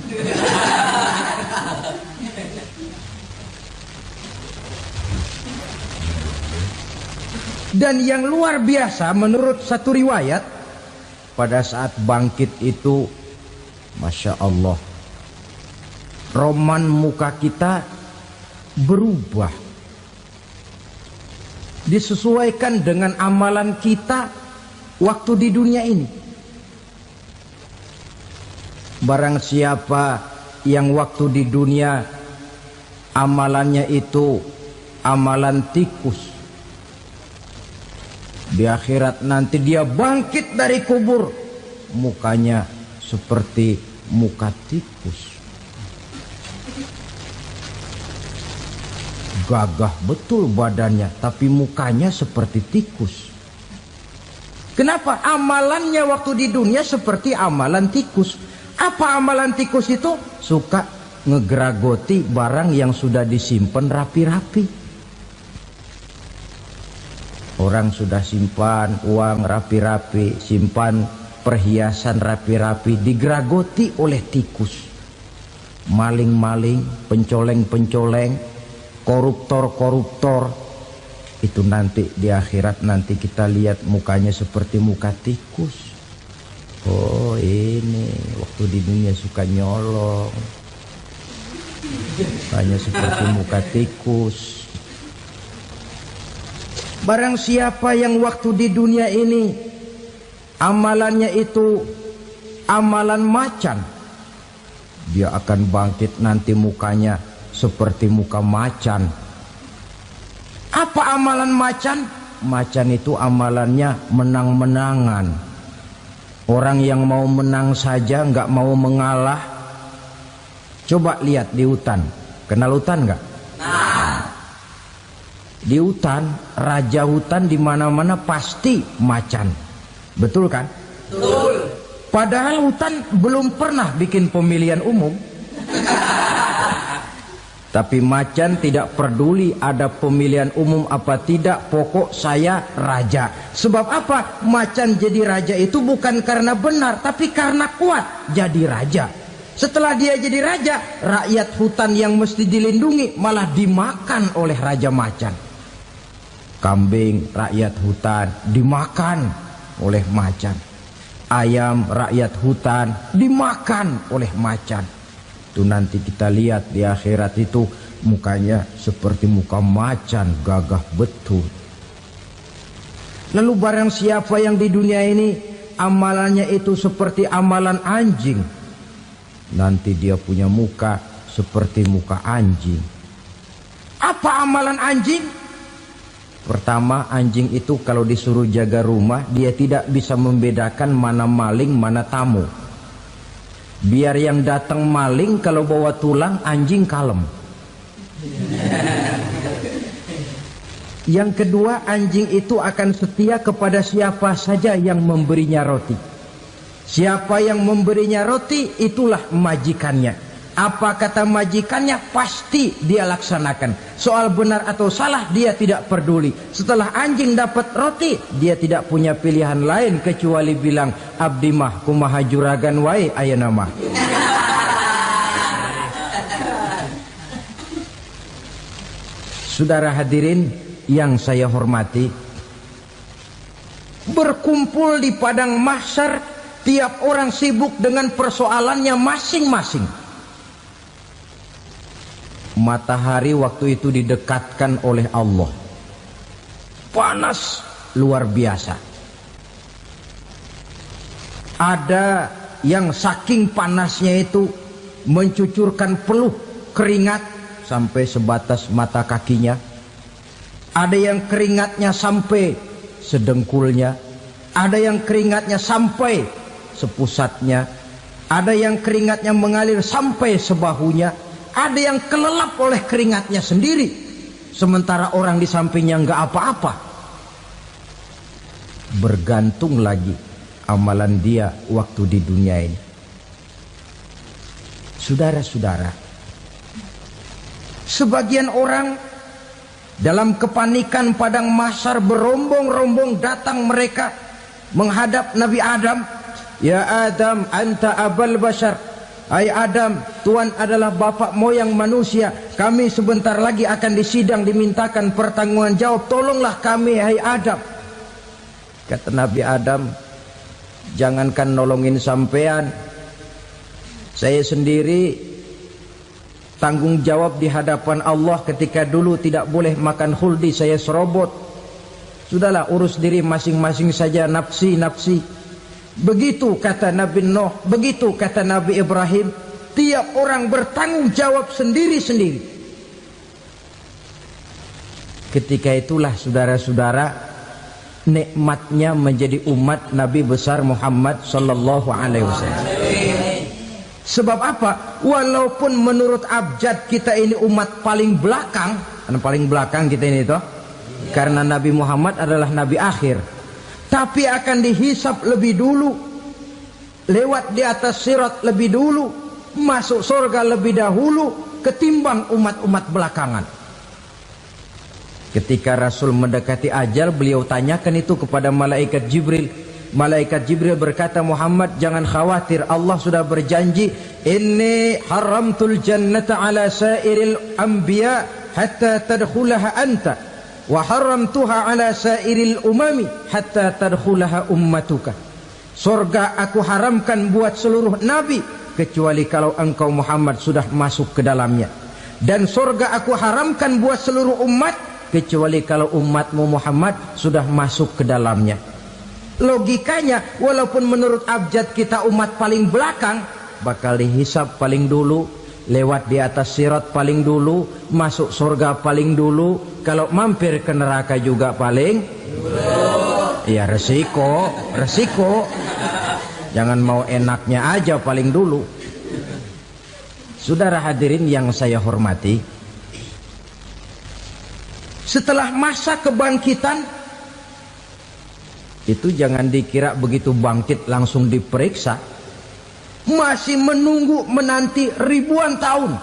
A: Dan yang luar biasa menurut satu riwayat, pada saat bangkit itu, Masya Allah, roman muka kita berubah, disesuaikan dengan amalan kita waktu di dunia ini. Barang siapa yang waktu di dunia amalannya itu amalan tikus, di akhirat nanti dia bangkit dari kubur, mukanya seperti muka tikus. Gagah betul badannya, tapi mukanya seperti tikus. Kenapa? Amalannya waktu di dunia seperti amalan tikus. Apa amalan tikus itu? Suka ngegeragoti barang yang sudah disimpan rapi-rapi. Orang sudah simpan uang rapi-rapi, simpan perhiasan rapi-rapi, digeragoti oleh tikus. Maling-maling, pencoleng-pencoleng, koruptor-koruptor. Itu nanti di akhirat nanti kita lihat mukanya seperti muka tikus. Oh ini waktu di dunia suka nyolong, mukanya seperti muka tikus. Barang siapa yang waktu di dunia ini amalannya itu amalan macan, dia akan bangkit nanti mukanya seperti muka macan. Apa amalan macan? Macan itu amalannya menang-menangan. Orang yang mau menang saja, nggak mau mengalah. Coba lihat di hutan. Kenal hutan nggak? Di hutan, raja hutan di mana-mana pasti macan. Betul kan? Betul. Padahal hutan belum pernah bikin pemilihan umum. Tapi macan tidak peduli ada pemilihan umum apa tidak, pokok saya raja. Sebab apa? Macan jadi raja itu bukan karena benar, tapi karena kuat jadi raja. Setelah dia jadi raja, rakyat hutan yang mesti dilindungi malah dimakan oleh raja macan. Kambing rakyat hutan dimakan oleh macan. Ayam rakyat hutan dimakan oleh macan. Itu nanti kita lihat di akhirat itu mukanya seperti muka macan, gagah betul. Lalu barang siapa yang di dunia ini amalannya itu seperti amalan anjing, nanti dia punya muka seperti muka anjing. Apa amalan anjing? Pertama, anjing itu kalau disuruh jaga rumah, dia tidak bisa membedakan mana maling, mana tamu. Biar yang datang maling, kalau bawa tulang, anjing kalem. Yang kedua, anjing itu akan setia kepada siapa saja yang memberinya roti. Siapa yang memberinya roti, itulah majikannya. Apa kata majikannya pasti dia laksanakan. Soal benar atau salah dia tidak peduli. Setelah anjing dapat roti, dia tidak punya pilihan lain kecuali bilang, abdi mah kumaha juragan wae ayeuna mah. Saudara hadirin yang saya hormati, berkumpul di padang mahsyar, tiap orang sibuk dengan persoalannya masing-masing. Matahari waktu itu didekatkan oleh Allah. Panas luar biasa. Ada yang saking panasnya itu mencucurkan peluh keringat sampai sebatas mata kakinya. Ada yang keringatnya sampai sedengkulnya. Ada yang keringatnya sampai sepusatnya. Ada yang keringatnya mengalir sampai sebahunya. Ada yang kelelap oleh keringatnya sendiri, sementara orang di sampingnya enggak apa-apa. Bergantung lagi amalan dia waktu di dunia ini. Saudara-saudara, sebagian orang dalam kepanikan padang mahsyar berombong-rombong datang mereka menghadap Nabi Adam. Ya Adam, anta abal bashar. Hai Adam, Tuhan adalah bapak moyang manusia. Kami sebentar lagi akan disidang, dimintakan pertanggungan jawab. Tolonglah kami, hai Adam. Kata Nabi Adam, jangankan nolongin sampean, saya sendiri tanggung jawab di hadapan Allah ketika dulu tidak boleh makan khuldi, saya serobot. Sudahlah, urus diri masing-masing saja, nafsi. Begitu kata Nabi Nuh, begitu kata Nabi Ibrahim. Tiap orang bertanggung jawab sendiri-sendiri. Ketika itulah saudara-saudara, nikmatnya menjadi umat Nabi besar Muhammad sallallahu alaihi wasallam. Sebab apa? Walaupun menurut abjad kita ini umat paling belakang, paling belakang kita ini toh, karena Nabi Muhammad adalah Nabi akhir. Tapi akan dihisap lebih dulu, lewat di atas sirat lebih dulu, masuk surga lebih dahulu ketimbang umat-umat belakangan. Ketika Rasul mendekati ajal, beliau tanyakan itu kepada malaikat Jibril. Malaikat Jibril berkata, Muhammad jangan khawatir, Allah sudah berjanji, inni haramtul jannata ala sairil anbiya hatta tadkhulaha anta, wa haramtuha ala sairil umami hatta tadkhulaha ummatuka. Surga aku haramkan buat seluruh nabi kecuali kalau engkau Muhammad sudah masuk ke dalamnya, dan surga aku haramkan buat seluruh umat kecuali kalau umatmu Muhammad sudah masuk ke dalamnya. Logikanya, walaupun menurut abjad kita umat paling belakang, bakal dihisap paling dulu, lewat di atas sirat paling dulu, masuk surga paling dulu, kalau mampir ke neraka juga paling dulu. Ya resiko. Jangan mau enaknya aja paling dulu. Saudara hadirin yang saya hormati, setelah masa kebangkitan itu jangan dikira begitu bangkit langsung diperiksa. Masih menunggu menanti ribuan tahun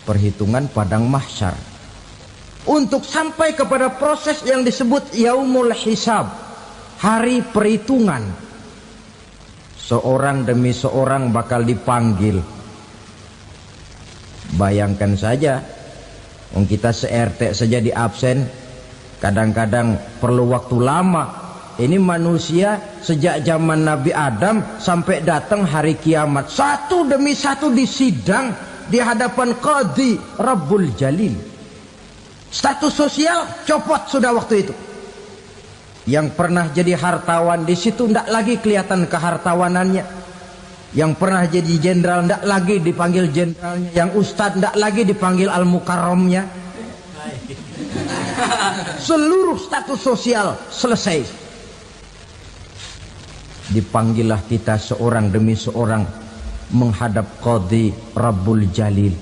A: perhitungan padang mahsyar untuk sampai kepada proses yang disebut yaumul hisab, hari perhitungan. Seorang demi seorang bakal dipanggil. Bayangkan saja, kita se-RT saja di absen, kadang-kadang perlu waktu lama. Ini manusia sejak zaman Nabi Adam sampai datang hari kiamat, satu demi satu disidang di hadapan Qadhi Rabbul Jalil. Status sosial copot sudah waktu itu. Yang pernah jadi hartawan di situ tidak lagi kelihatan kehartawanannya. Yang pernah jadi jenderal tidak lagi dipanggil jenderalnya. Yang ustadz tidak lagi dipanggil al-mukarramnya. Seluruh status sosial selesai. Dipanggillah kita seorang demi seorang menghadap Qadhi Rabbul Jalil.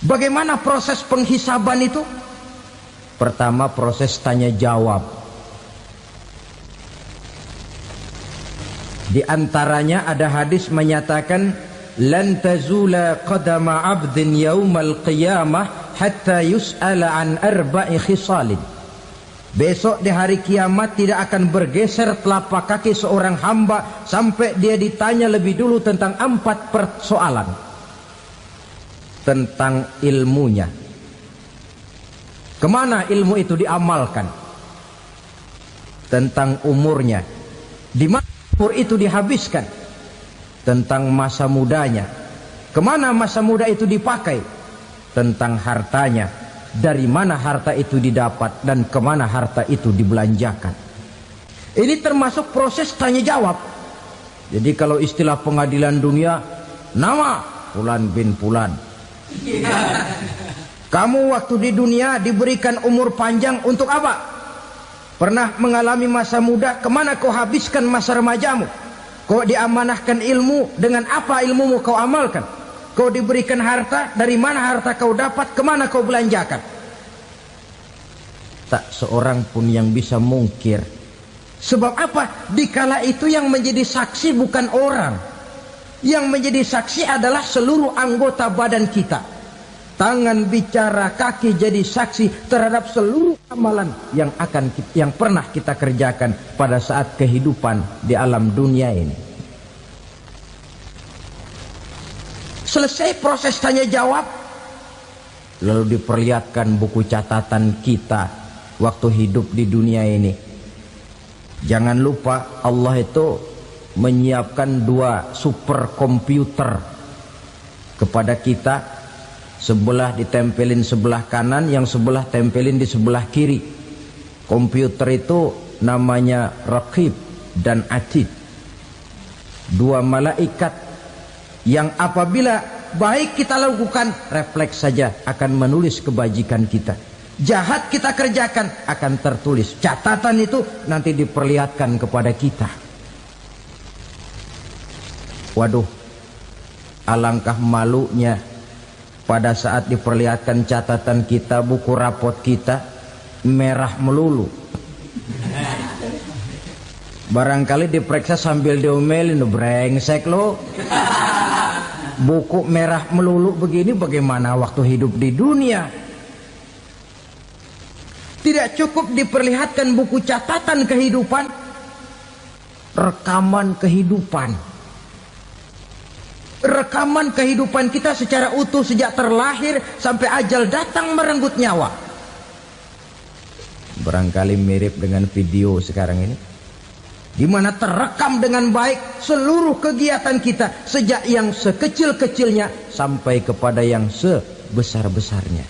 A: Bagaimana proses penghisaban itu? Pertama, proses tanya jawab. Di antaranya ada hadis menyatakan, lan tazula qadama 'abdin yaumal qiyamah hatta yus'ala an arba'i khisalin. Besok di hari kiamat tidak akan bergeser telapak kaki seorang hamba sampai dia ditanya lebih dulu tentang 4 persoalan. Tentang ilmunya, kemana ilmu itu diamalkan. Tentang umurnya, di mana umur itu dihabiskan. Tentang masa mudanya, kemana masa muda itu dipakai. tentang hartanya, dari mana harta itu didapat dan kemana harta itu dibelanjakan. Ini termasuk proses tanya jawab. Jadi kalau istilah pengadilan dunia, nama Fulan bin Fulan. Kamu waktu di dunia diberikan umur panjang untuk apa? Pernah mengalami masa muda, kemana kau habiskan masa remajamu? Kau diamanahkan ilmu, dengan apa ilmumu kau amalkan? Kau diberikan harta, dari mana harta kau dapat, kemana kau belanjakan? Tak seorang pun yang bisa mungkir. Sebab apa? Dikala itu yang menjadi saksi bukan orang. Yang menjadi saksi adalah seluruh anggota badan kita. Tangan bicara, kaki jadi saksi terhadap seluruh amalan yang pernah kita kerjakan pada saat kehidupan di alam dunia ini. Selesai proses tanya jawab, lalu diperlihatkan buku catatan kita waktu hidup di dunia ini. Jangan lupa Allah itu menyiapkan 2 superkomputer kepada kita. Sebelah ditempelin sebelah kanan, yang sebelah tempelin di sebelah kiri. Komputer itu namanya Raqib dan Atid. 2 malaikat yang apabila baik kita lakukan, refleks saja akan menulis kebajikan kita. Jahat kita kerjakan, akan tertulis. Catatan itu nanti diperlihatkan kepada kita. Waduh, alangkah malunya pada saat diperlihatkan catatan kita, buku rapot kita merah melulu. Barangkali diperiksa sambil diomelin, brengsek lo. Buku merah melulu begini, bagaimana waktu hidup di dunia? Tidak cukup diperlihatkan buku catatan kehidupan, rekaman kehidupan. Rekaman kehidupan kita secara utuh sejak terlahir sampai ajal datang merenggut nyawa. Barangkali mirip dengan video sekarang ini, di mana terekam dengan baik seluruh kegiatan kita, sejak yang sekecil-kecilnya sampai kepada yang sebesar-besarnya.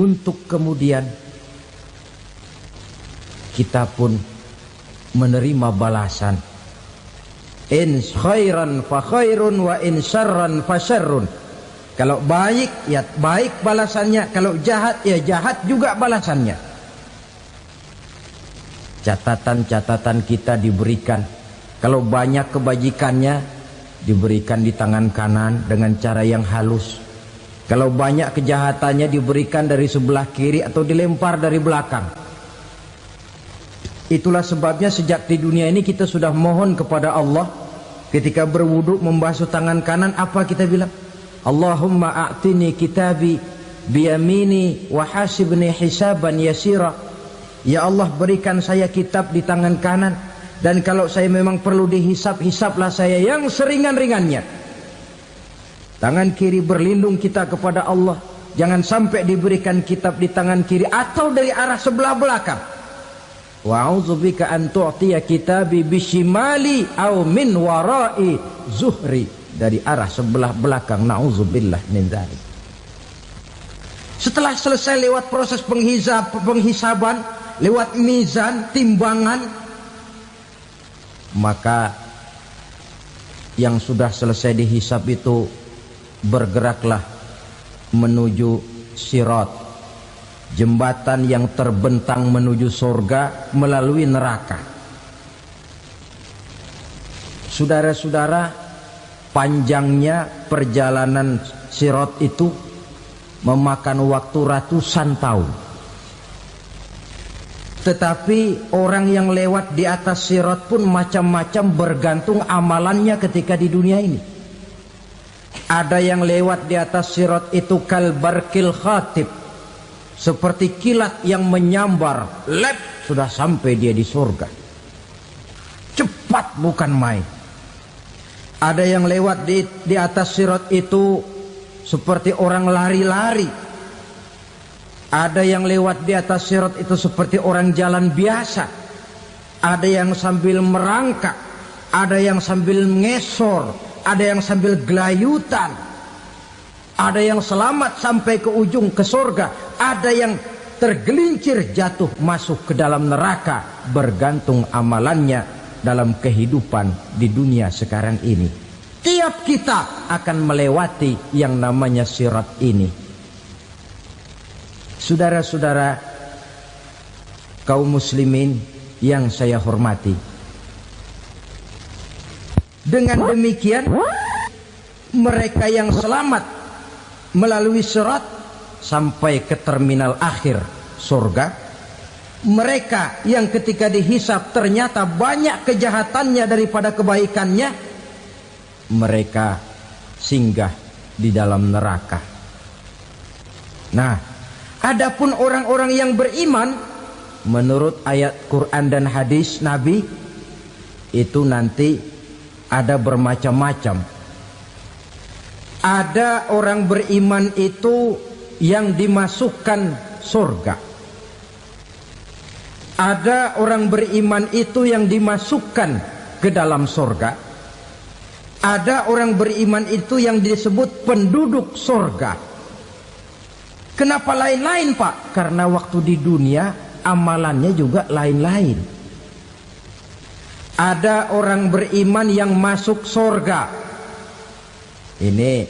A: Untuk kemudian kita pun menerima balasan. In khairan fa khairun wa in syarran fa syarrun. Kalau baik ya baik balasannya, kalau jahat ya jahat juga balasannya. Catatan-catatan kita diberikan. Kalau banyak kebajikannya diberikan di tangan kanan dengan cara yang halus. Kalau banyak kejahatannya diberikan dari sebelah kiri atau dilempar dari belakang. Itulah sebabnya sejak di dunia ini kita sudah mohon kepada Allah. Ketika berwudu membasuh tangan kanan, apa kita bilang? Allahumma a'tini kitabi biyamini wa hasibni hisaban yasira. Ya Allah, berikan saya kitab di tangan kanan, dan kalau saya memang perlu dihisap, hisaplah saya yang seringan-ringannya. Tangan kiri berlindung kita kepada Allah. Jangan sampai diberikan kitab di tangan kiri atau dari arah sebelah belakang. Wa a'udzubika an tu'tiya kitabi bishimali aw min wara'i zuhri, dari arah sebelah belakang. Na'udzubillah min dzalik. Setelah selesai lewat proses penghisaban, lewat mizan, timbangan, maka yang sudah selesai dihisab itu bergeraklah menuju sirat, jembatan yang terbentang menuju surga melalui neraka. Saudara-saudara, panjangnya perjalanan sirat itu memakan waktu ratusan tahun. Tetapi orang yang lewat di atas sirat pun macam-macam, bergantung amalannya ketika di dunia ini. Ada yang lewat di atas sirat itu kal barqil khatib, seperti kilat yang menyambar, lep, sudah sampai dia di surga. Cepat bukan main. Ada yang lewat di atas sirat itu seperti orang lari-lari. Ada yang lewat di atas sirat itu seperti orang jalan biasa. Ada yang sambil merangkak, ada yang sambil ngesor, ada yang sambil gelayutan, ada yang selamat sampai ke ujung ke surga, ada yang tergelincir jatuh masuk ke dalam neraka, bergantung amalannya dalam kehidupan di dunia sekarang ini. Tiap kita akan melewati yang namanya sirat ini. Saudara-saudara kaum muslimin yang saya hormati, dengan demikian mereka yang selamat melalui sirat sampai ke terminal akhir surga, mereka yang ketika dihisab ternyata banyak kejahatannya daripada kebaikannya, mereka singgah di dalam neraka. Nah, adapun orang-orang yang beriman menurut ayat Quran dan hadis Nabi itu nanti ada bermacam-macam. Ada orang beriman itu yang dimasukkan surga. Ada orang beriman itu yang dimasukkan ke dalam surga. Ada orang beriman itu yang disebut penduduk surga. Kenapa lain-lain, Pak? Karena waktu di dunia amalannya juga lain-lain. Ada orang beriman yang masuk surga. Ini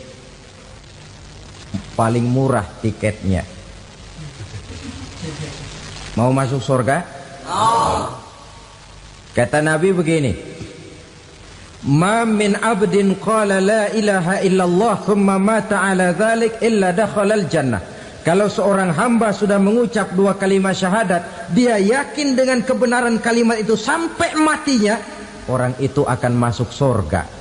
A: paling murah tiketnya. Mau masuk surga? Kata Nabi begini, ma min abdin qala la ilaha illallah thumma mata ala dhalik illa dakhala al-jannah. Kalau seorang hamba sudah mengucap dua kalimat syahadat, dia yakin dengan kebenaran kalimat itu sampai matinya, orang itu akan masuk surga.